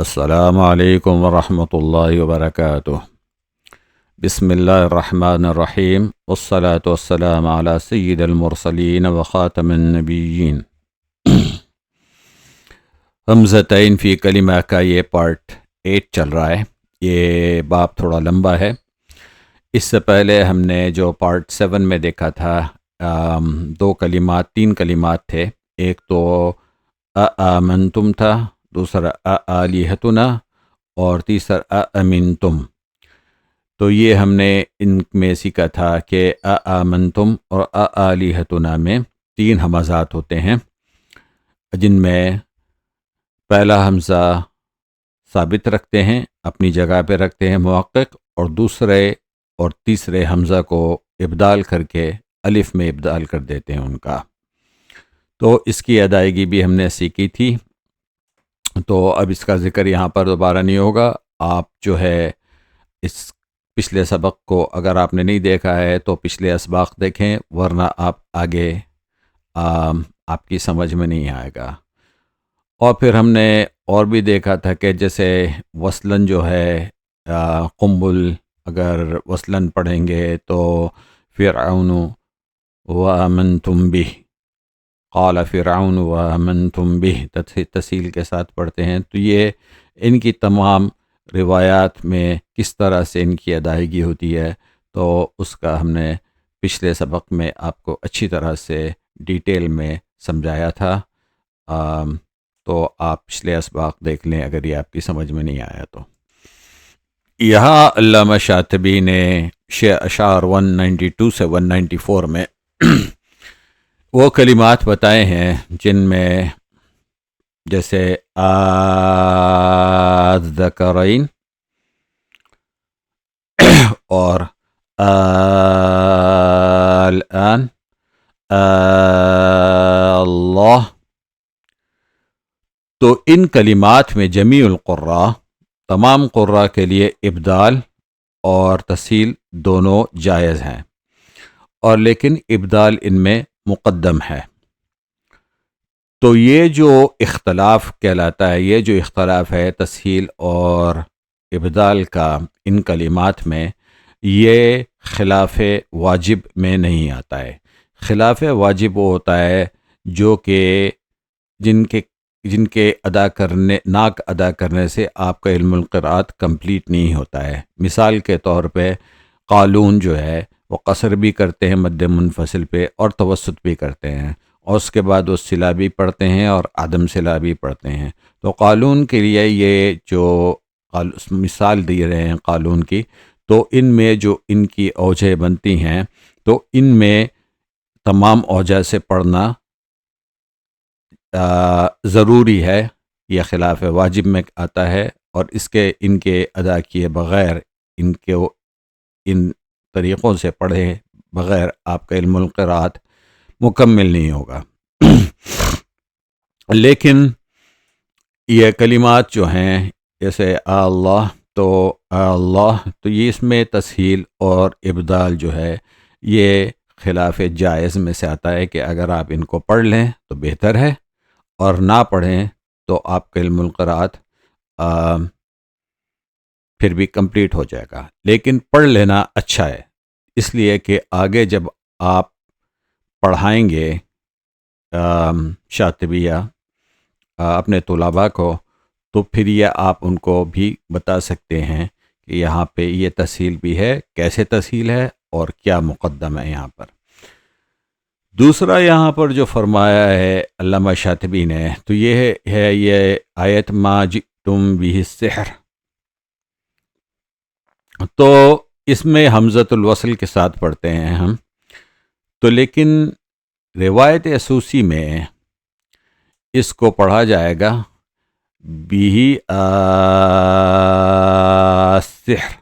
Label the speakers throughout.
Speaker 1: السلام علیکم ورحمۃ اللہ وبرکاتہ۔ بسم اللہ الرحمن الرحیم، والصلاة والسلام علی سید المرسلین وخاتم النبیین۔ حمزتین فی کلمہ کا یہ پارٹ 8 چل رہا ہے۔ یہ باب تھوڑا لمبا ہے۔ اس سے پہلے ہم نے جو پارٹ 7 میں دیکھا تھا، تین کلمات تھے۔ ایک تو آمنتم تھا، دوسرا آلیہتنا، اور تیسرا امنتم۔ تو یہ ہم نے ان میں سیکھا تھا کہ آمنتم اور آلیہتنا میں 3 حمزات ہوتے ہیں، جن میں پہلا حمزہ ثابت رکھتے ہیں، اپنی جگہ پہ رکھتے ہیں محقق، اور دوسرے اور تیسرے حمزہ کو ابدال کر کے الف میں ابدال کر دیتے ہیں ان کا۔ تو اس کی ادائیگی بھی ہم نے سیکھی تھی، تو اب اس کا ذکر یہاں پر دوبارہ نہیں ہوگا۔ آپ جو ہے اس پچھلے سبق کو اگر آپ نے نہیں دیکھا ہے تو پچھلے اسباق دیکھیں، ورنہ آپ آگے آپ کی سمجھ میں نہیں آئے گا۔ اور پھر ہم نے اور بھی دیکھا تھا کہ جیسے وصلاً جو ہے قنبل، اگر وصلاً پڑھیں گے تو فرعون وآمنتم بہ، قال فرعون وآمنتم بہ، تفصیل کے ساتھ پڑھتے ہیں۔ تو یہ ان کی تمام روایات میں کس طرح سے ان کی ادائیگی ہوتی ہے، تو اس کا ہم نے پچھلے سبق میں آپ کو اچھی طرح سے ڈیٹیل میں سمجھایا تھا۔ تو آپ پچھلے اسباق دیکھ لیں اگر یہ آپ کی سمجھ میں نہیں آیا تو۔ یہاں علامہ شاطبی نے اشعار 192 سے 194 میں وہ کلمات بتائے ہیں جن میں جیسے الذکرین اور الآن، اللہ، تو ان کلمات میں جمیع القراء، تمام قراء کے لیے ابدال اور تسہیل دونوں جائز ہیں، اور لیکن ابدال ان میں مقدم ہے۔ تو یہ جو اختلاف کہلاتا ہے، یہ جو اختلاف ہے تسہیل اور ابدال کا ان کلمات میں، یہ خلاف واجب میں نہیں آتا ہے۔ خلاف واجب وہ ہوتا ہے جو کہ جن کے ادا کرنے سے آپ کا علم القراءات کمپلیٹ نہیں ہوتا ہے۔ مثال کے طور پہ قالون جو ہے وہ قصر بھی کرتے ہیں مد منفصل پہ، اور توسط بھی کرتے ہیں، اور اس کے بعد وہ صلہ بھی پڑھتے ہیں اور عدم صلہ بھی پڑھتے ہیں۔ تو قالون کے لیے یہ جو مثال دی رہے ہیں قالون کی، تو ان میں جو ان کی اوجہ بنتی ہیں، تو ان میں تمام اوجہ سے پڑھنا ضروری ہے۔ یہ خلاف واجب میں آتا ہے، اور ان کے ادا کیے بغیر، ان طریقوں سے پڑھے بغیر آپ کا علم القراءات مکمل نہیں ہوگا۔ لیکن یہ کلمات جو ہیں جیسے اللہ، تو یہ اس میں تسہیل اور ابدال جو ہے یہ خلاف جائز میں سے آتا ہے کہ اگر آپ ان کو پڑھ لیں تو بہتر ہے، اور نہ پڑھیں تو آپ کا علم القراءات پھر بھی کمپلیٹ ہو جائے گا۔ لیکن پڑھ لینا اچھا ہے، اس لیے کہ آگے جب آپ پڑھائیں گے شاطبیہ اپنے طلباء کو، تو پھر یہ آپ ان کو بھی بتا سکتے ہیں کہ یہاں پہ یہ تسہیل بھی ہے، کیسے تسہیل ہے اور کیا مقدم ہے یہاں پر۔ دوسرا یہاں پر جو فرمایا ہے علامہ شاطبی نے، تو یہ ہے یہ آیت ما جئتم بہ السحر، تو اس میں حمزۃ الوصل کے ساتھ پڑھتے ہیں ہم، تو لیکن روایت اسوسی میں اس کو پڑھا جائے گا بہ السحر،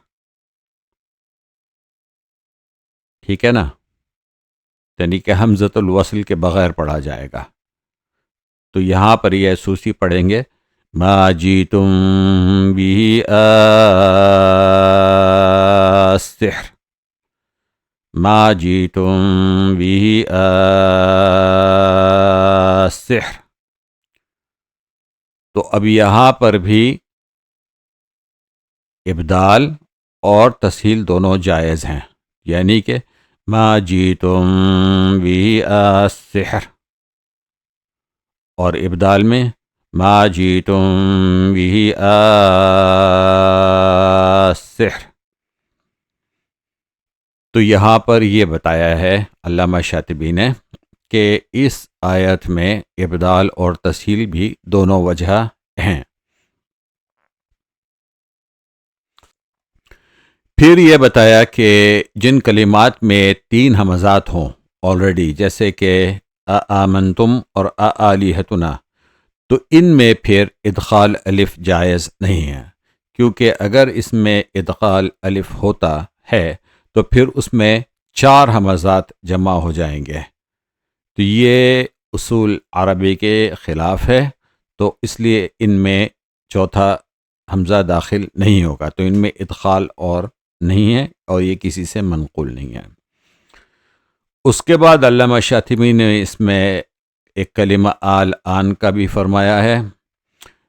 Speaker 1: ٹھیک ہے نا، یعنی کہ حمزۃ الوصل کے بغیر پڑھا جائے گا۔ تو یہاں پر یہ اسوسی پڑھیں گے ما جئتم بہ السحر، ما جئتم بہ السحر۔ تو اب یہاں پر بھی ابدال اور تسہیل دونوں جائز ہیں، یعنی کہ ما جیتم بھی السحر، اور ابدال میں ما جیتم بھی السحر۔ تو یہاں پر یہ بتایا ہے علامہ شاطبی نے کہ اس آیت میں ابدال اور تسہیل بھی دونوں وجہ ہیں۔ پھر یہ بتایا کہ جن کلمات میں 3 ہمزات ہوں آلریڈی، جیسے کہ آمنتم اور آلیہتنا، تو ان میں پھر ادخال الف جائز نہیں ہے، کیونکہ اگر اس میں ادخال الف ہوتا ہے تو پھر اس میں 4 ہمزات جمع ہو جائیں گے، تو یہ اصول عربی کے خلاف ہے، تو اس لیے ان میں چوتھا حمزہ داخل نہیں ہوگا، تو ان میں ادخال اور نہیں ہے اور یہ کسی سے منقول نہیں ہے۔ اس کے بعد علامہ شاطبی نے اس میں ایک کلمہ آل آن کا بھی فرمایا ہے،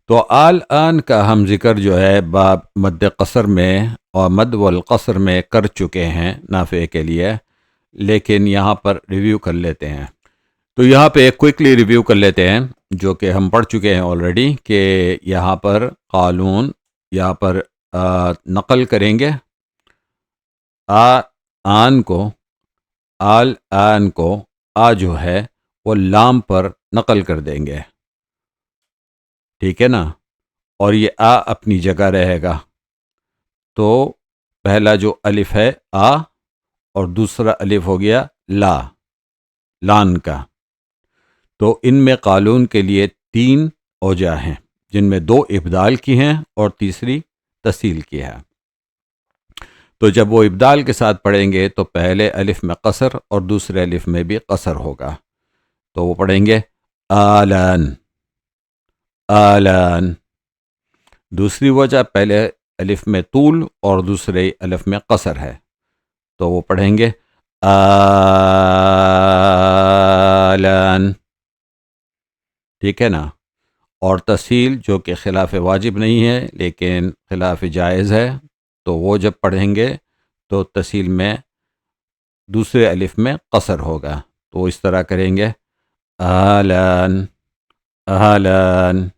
Speaker 1: تو آل آن کا ہم ذکر جو ہے باب مد قصر میں اور مد والقصر میں کر چکے ہیں نافع کے لیے، لیکن یہاں پر ریویو کر لیتے ہیں۔ تو یہاں پہ ایک کوئکلی ریویو کر لیتے ہیں جو کہ ہم پڑھ چکے ہیں آلریڈی، کہ یہاں پر قالون یہاں پر نقل کریں گے آن کو، آل آن کو، جو ہے وہ لام پر نقل کر دیں گے، ٹھیک ہے نا، اور یہ اپنی جگہ رہے گا، تو پہلا جو الف ہے اور دوسرا الف ہو گیا لان کا۔ تو ان میں قالون کے لیے 3 اوجہ ہیں، جن میں 2 ابدال کی ہیں اور تیسری تسہیل کی ہے۔ تو جب وہ ابدال کے ساتھ پڑھیں گے تو پہلے الف میں قصر اور دوسرے الف میں بھی قصر ہوگا، تو وہ پڑھیں گے آلان آلان۔ دوسری وجہ پہلے الف میں طول اور دوسرے الف میں قصر ہے، تو وہ پڑھیں گے آلان، ٹھیک ہے نا۔ اور تسہیل جو کہ خلاف واجب نہیں ہے لیکن خلاف جائز ہے، تو وہ جب پڑھیں گے تو تسہیل میں دوسرے الف میں قصر ہوگا، تو اس طرح کریں گے آلان آلان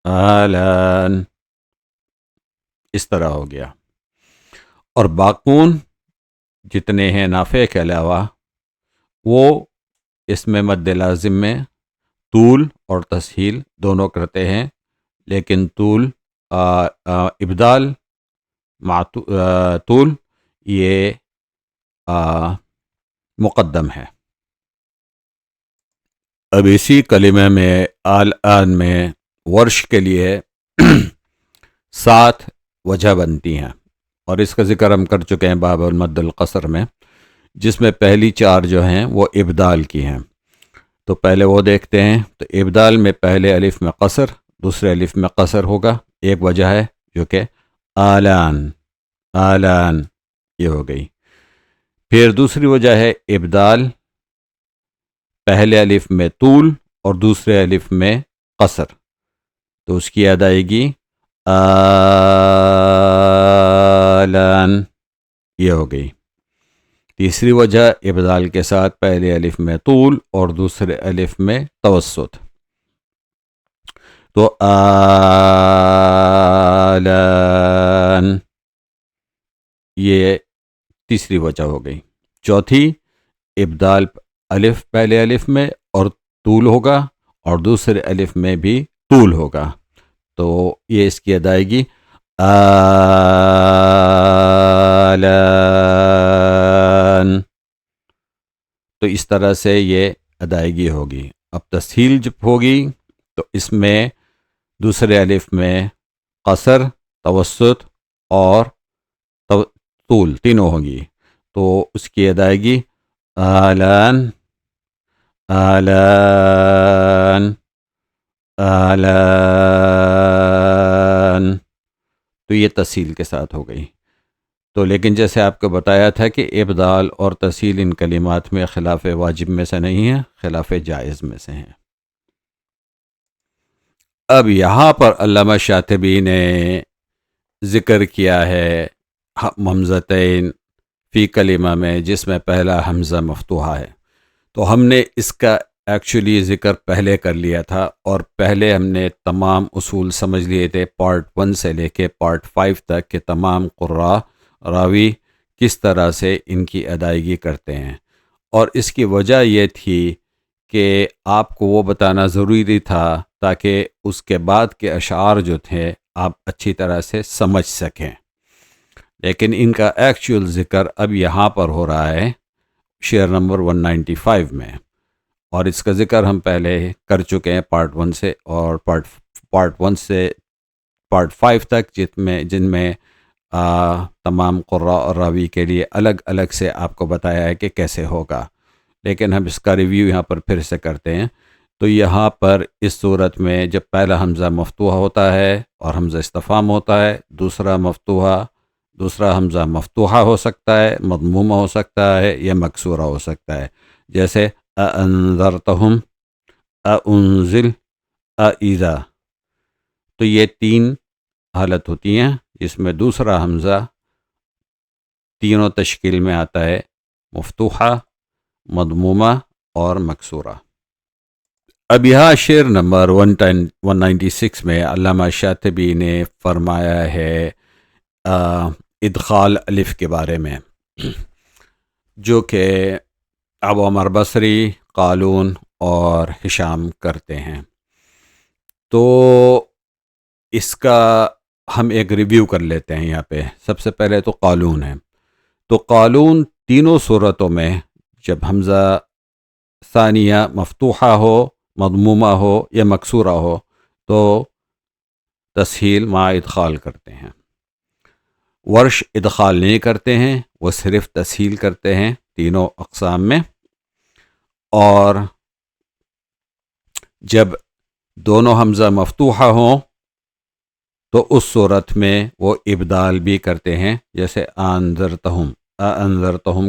Speaker 1: آلان، اس طرح ہو گیا۔ اور باقون جتنے ہیں نافع کے علاوہ، وہ اس میں مد لازم میں طول اور تسہیل دونوں کرتے ہیں، لیکن طول ابدال مع طول یہ مقدم ہے۔ اب اسی کلمہ میں آل آن میں ورش کے لیے 7 وجہ بنتی ہیں، اور اس کا ذکر ہم کر چکے ہیں باب المد القصر میں، جس میں پہلی 4 جو ہیں وہ ابدال کی ہیں۔ تو پہلے وہ دیکھتے ہیں، تو ابدال میں پہلے الف میں قصر، دوسرے الف میں قصر ہوگا، ایک وجہ ہے جو کہ آلان آلان یہ ہو گئی۔ پھر دوسری وجہ ہے ابدال، پہلے الف میں طول اور دوسرے الف میں قصر، تو اس کی ادائیگی آلان یہ ہو گئی۔ تیسری وجہ ابدال کے ساتھ پہلے الف میں طول اور دوسرے الف میں توسط، تو آلان یہ تیسری وجہ ہو گئی۔ چوتھی ابدال الف پہلے الف میں اور طول ہوگا اور دوسرے الف میں بھی طول ہوگا، تو یہ اس کی ادائیگی آلان، تو اس طرح سے یہ ادائیگی ہوگی۔ اب تسہیل جب ہوگی تو اس میں دوسرے الف میں قصر، توسط اور طول تینوں ہوگی، تو اس کی ادائیگی آلان آلان آلان، تو یہ تسہیل کے ساتھ ہو گئی۔ تو لیکن جیسے آپ کو بتایا تھا کہ ابدال اور تسہیل ان کلمات میں خلاف واجب میں سے نہیں ہے، خلاف جائز میں سے ہیں۔ اب یہاں پر علامہ شاطبی نے ذکر کیا ہے حمزتین فی کلمہ میں جس میں پہلا حمزہ مفتوحہ ہے، تو ہم نے اس کا ایکچولی ذکر پہلے کر لیا تھا، اور پہلے ہم نے تمام اصول سمجھ لیے تھے پارٹ 1 سے لے کے پارٹ 5 تک کہ تمام قراء راوی کس طرح سے ان کی ادائیگی کرتے ہیں، اور اس کی وجہ یہ تھی کہ آپ کو وہ بتانا ضروری تھا تاکہ اس کے بعد کے اشعار جو تھے آپ اچھی طرح سے سمجھ سکیں۔ لیکن ان کا ایکچوئل ذکر اب یہاں پر ہو رہا ہے شعر نمبر 195 میں، اور اس کا ذکر ہم پہلے کر چکے ہیں پارٹ 1 سے، اور پارٹ 1 سے پارٹ 5 تک جن میں تمام قراء اور راوی کے لیے الگ الگ سے آپ کو بتایا ہے کہ کیسے ہوگا، لیکن ہم اس کا ریویو یہاں پر پھر سے کرتے ہیں۔ تو یہاں پر اس صورت میں جب پہلا حمزہ مفتوحہ ہوتا ہے اور حمزہ استفہام ہوتا ہے، دوسرا حمزہ مفتوحہ ہو سکتا ہے، مضمومہ ہو سکتا ہے، یا مکسورہ ہو سکتا ہے، جیسے اَأَنذَرْتَهُمْ، اَأُنزِلْ، اَإِذَا۔ تو یہ 3 حالت ہوتی ہیں جس میں دوسرا حمزہ تینوں تشکیل میں آتا ہے، مفتوحہ، مضمومہ اور مکسورہ۔ اب یہاں شعر نمبر 196 میں علامہ شاطبی نے فرمایا ہے ادخال الف کے بارے میں، جو کہ ابو عمر بصری، قالون اور ہشام کرتے ہیں۔ تو اس کا ہم ایک ریویو کر لیتے ہیں یہاں پہ۔ سب سے پہلے تو قالون ہے، تو قالون تینوں صورتوں میں جب حمزہ ثانیہ مفتوحہ ہو، مضمومہ ہو یا مکسورہ ہو تو تسہیل مع ادخال کرتے ہیں۔ ورش ادخال نہیں کرتے ہیں، وہ صرف تسہیل کرتے ہیں تینوں اقسام میں، اور جب دونوں حمزہ مفتوحہ ہوں تو اس صورت میں وہ ابدال بھی کرتے ہیں، جیسے انذرتہم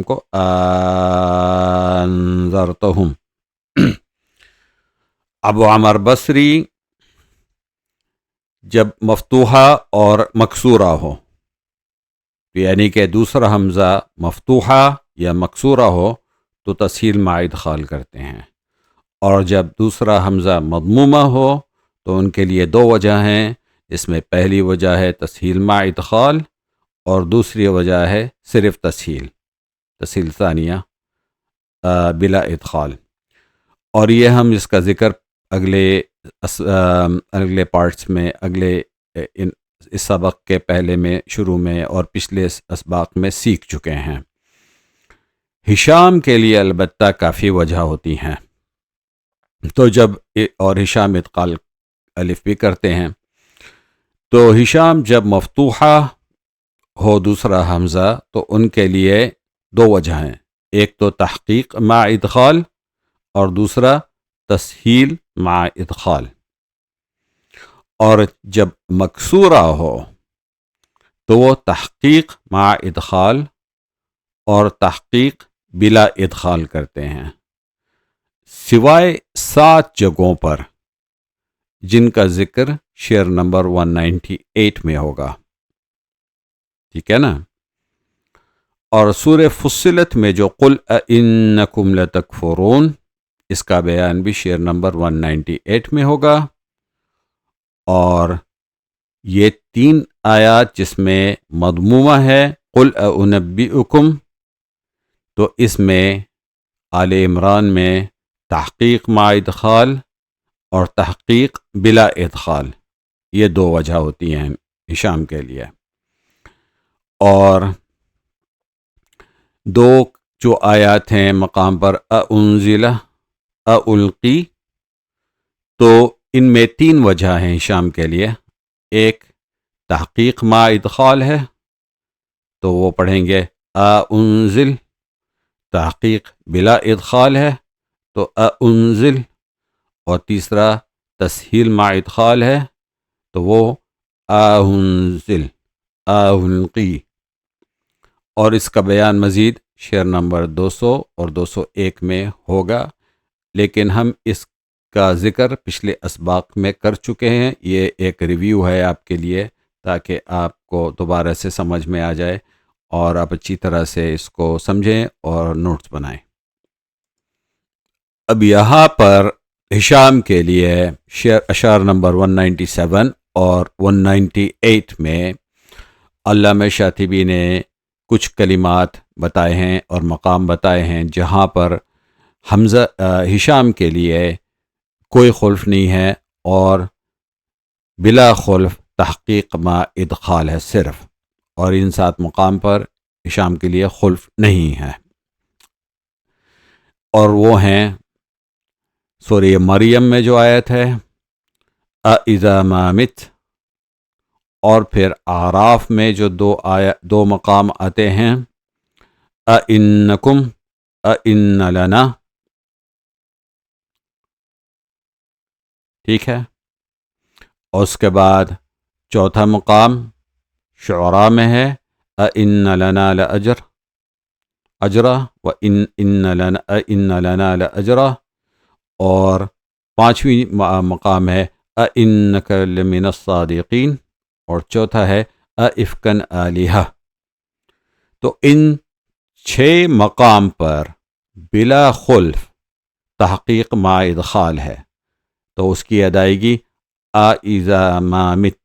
Speaker 1: کو انذرتہم۔ ابو عمر بصری جب مفتوحہ اور مکسورہ ہو، یعنی کہ دوسرا حمزہ مفتوحہ یا مکسورہ ہو تو تسہیل مع ادخال کرتے ہیں، اور جب دوسرا حمزہ مضمومہ ہو تو ان کے لیے 2 وجہ ہیں۔ اس میں پہلی وجہ ہے تسہیل مع ادخال، اور دوسری وجہ ہے صرف تسہیل ثانیہ بلا ادخال، اور یہ ہم اس کا ذکر اگلے پارٹس میں، اس سبق کے پہلے میں شروع میں اور پچھلے اسباق میں سیکھ چکے ہیں۔ ہشام کے لیے البتہ کافی وجہ ہوتی ہیں، تو اور ہشام ادخال الف بھی کرتے ہیں، تو ہشام جب مفتوحہ ہو دوسرا حمزہ تو ان کے لیے 2 وجہ ہیں، ایک تو تحقیق مع ادخال اور دوسرا تسہیل مع ادخال، اور جب مکسورہ ہو تو وہ تحقیق مع ادخال اور تحقیق بلا ادخال کرتے ہیں، سوائے 7 جگہوں پر جن کا ذکر شعر نمبر 198 میں ہوگا، ٹھیک ہے نا۔ اور سورہ فصلت میں جو قل اِنَّکُمْ لَتَکْفُرُونَ، اس کا بیان بھی شعر نمبر 198 میں ہوگا، اور یہ 3 آیات جس میں مضمومہ ہے قل اُنَبِّئُکُمْ، تو اس میں آل عمران میں تحقیق مع ادخال اور تحقیق بلا ادخال، یہ 2 وجہ ہوتی ہیں ہشام کے لیے، اور 2 جو آیات ہیں مقام پر اَأُنزِلَ، اَأُلْقِی، تو ان میں 3 وجہ ہیں ہشام کے لیے۔ ایک تحقیق مع ادخال ہے تو وہ پڑھیں گے اَأُنزِل، تحقیق بلا ادخال ہے تو اَأُنزِل، اور تیسرا تسہیل مع ادخال ہے تو وہ اَأُنزِل، اَأُلْقِی، اور اس کا بیان مزید شعر نمبر 200 اور 201 میں ہوگا، لیکن ہم اس کا ذکر پچھلے اسباق میں کر چکے ہیں، یہ ایک ریویو ہے آپ کے لیے تاکہ آپ کو دوبارہ سے سمجھ میں آ جائے اور آپ اچھی طرح سے اس کو سمجھیں اور نوٹس بنائیں۔ اب یہاں پر ہشام کے لیے اشعار نمبر 197 اور 198 میں علامہ شاطبی نے کچھ کلمات بتائے ہیں اور مقام بتائے ہیں جہاں پر حمزہ ہشام کے لیے کوئی خلف نہیں ہے اور بلا خلف تحقیق ما ادخال ہے صرف، اور ان 7 مقام پر ہشام کے لیے خلف نہیں ہے، اور وہ ہیں سورہ مریم میں جو آیت ہے اَإِذَا مَا مِتْ، اور پھر اعراف میں جو دو مقام آتے ہیں اَإِنَّكُمْ اَإِنَّ لَنَا، ٹھیک ہے، اور اس کے بعد چوتھا مقام شعراء میں ہے اَإِنَّ لَنَا لَأَجْرًا وَإِنَّ لَنَا لَأَجْرًا، اور پانچویں مقام ہے اَإِنَّكَ لَمِنَ الصَّادِقِينَ، اور چوتھا ہے اَإِفْكًا آلِهَةً۔ تو ان 6 مقام پر بلا خلف تحقیق ما ادخال ہے، تو اس کی ادائیگی اَإِذَا مَا مِتْ،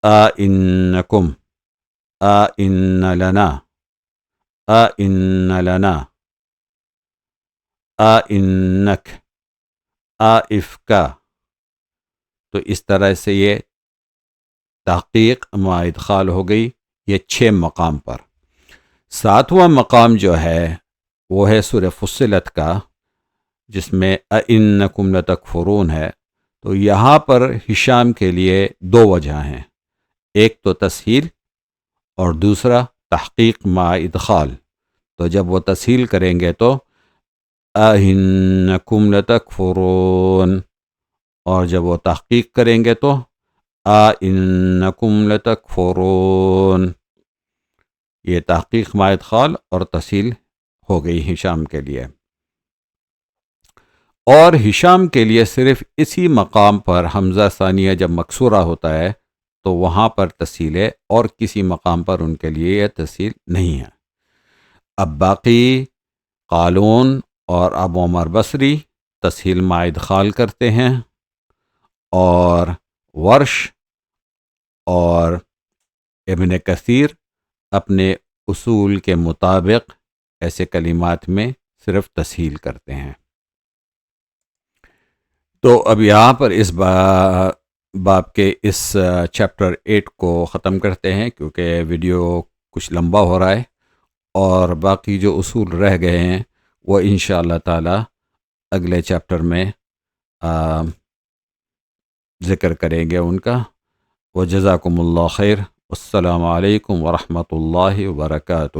Speaker 1: اَإِنَّكُمْ، اَإِنَّ لَنَا، اَإِنَّ لَنَا، اَإِنَّكَ، اَإِفْكَ، تو اس طرح سے یہ تحقیق ما ادخال ہو گئی یہ 6 مقام پر۔ 7واں مقام جو ہے وہ ہے سورہ فصلت کا، جس میں اَإِنَّكُمْ لَتَكْفُرُونَ ہے، تو یہاں پر ہشام کے لیے 2 وجہ ہیں، ایک تو تسہیل اور دوسرا تحقیق ما ادخال۔ تو جب وہ تسہیل کریں گے تو اَإِنَّكُمْ لَتَكْفُرُونَ، اور جب وہ تحقیق کریں گے تو اَإِنَّكُمْ لَتَكْفُرُونَ، یہ تحقیق ما ادخال اور تسہیل ہو گئی ہشام کے لیے۔ اور ہشام کے لیے صرف اسی مقام پر حمزہ ثانیہ جب مکسورہ ہوتا ہے تو وہاں پر تسہیل ہے، اور کسی مقام پر ان کے لیے یہ تسہیل نہیں ہے۔ اب باقی قالون اور ابو عمر بصری تسہیل ما ادخال کرتے ہیں، اور ورش اور ابن کثیر اپنے اصول کے مطابق ایسے کلمات میں صرف تسہیل کرتے ہیں۔ تو اب یہاں پر اس باب کے اس چیپٹر 8 کو ختم کرتے ہیں، کیونکہ ویڈیو کچھ لمبا ہو رہا ہے، اور باقی جو اصول رہ گئے ہیں وہ انشاءاللہ تعالی اگلے چیپٹر میں ذکر کریں گے ان کا۔ وجزاکم اللہ خیر، السلام علیکم ورحمۃ اللہ وبرکاتہ۔